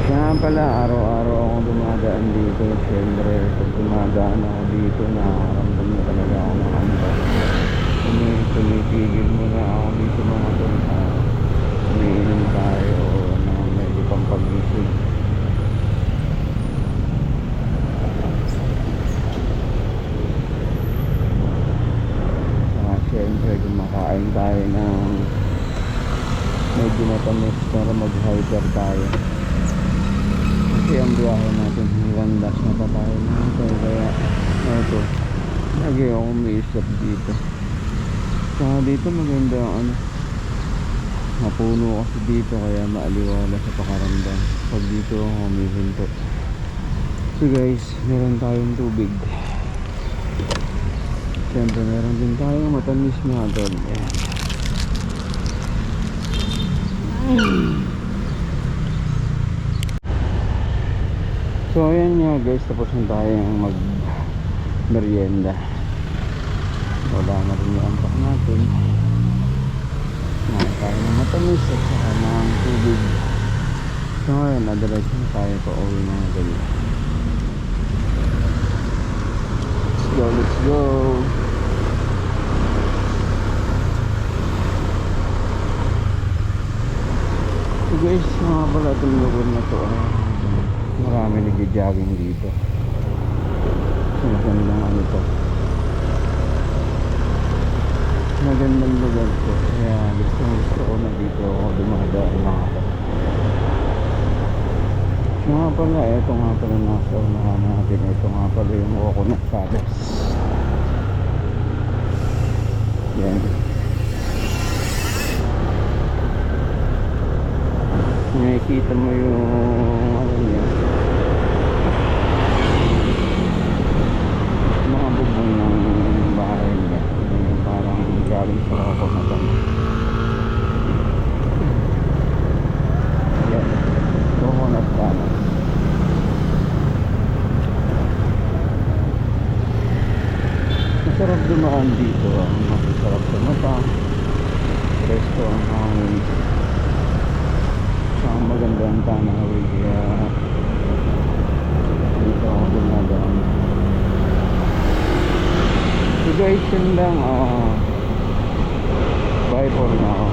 Kaya pala araw-araw ako dumadaan dito. Siyempre pag dumadaan ako dito nakaramdam na talaga ako ng antok. Tumitigil muna ako dito mga tol. Umiinom tayo na medyo pampagising. Siyempre kumakain tayo ng medyo matamis para mag-hyper tayo. Kasi ang biyahe natin hanggang dash na pa tayo natin. Kaya ito, lagi ako umiisip dito. Saka dito maganda ang mapuno kasi dito kaya maaliwala sa pakaramdam pag dito ako humihinto. So guys, meron tayong tubig. Siyempre meron din tayong matamis na tol. So ayan nga guys, tapos na tayong mag merienda. Wala na rin yung antok natin. Ngayon tayo ng matamis at saka ng tubig. So ngayon, nadalas na tayo pa uwi mga ganyan. Let's go, let's go. So guys, mga pala itong lugar na to, marami nag-jogging dito. So magandang ano to, magandang lugar to, kaya gusto ko na dito ako dumadaan mga to. So nga pala, ito nga pala nasa unahan natin, ito nga pala yung Coconut Palace. Yan. Nakikita mo yung ano niya, mga bubong ng bahay niya, yung parang galing sa Coconut. Ayan, Coconut Palace. Masarap dumaan dito, masarap sa mata, presko ang hangin. Ang magandang tanawin, kaya dito ako dumadaan. So guys, yun lang. Bye for now.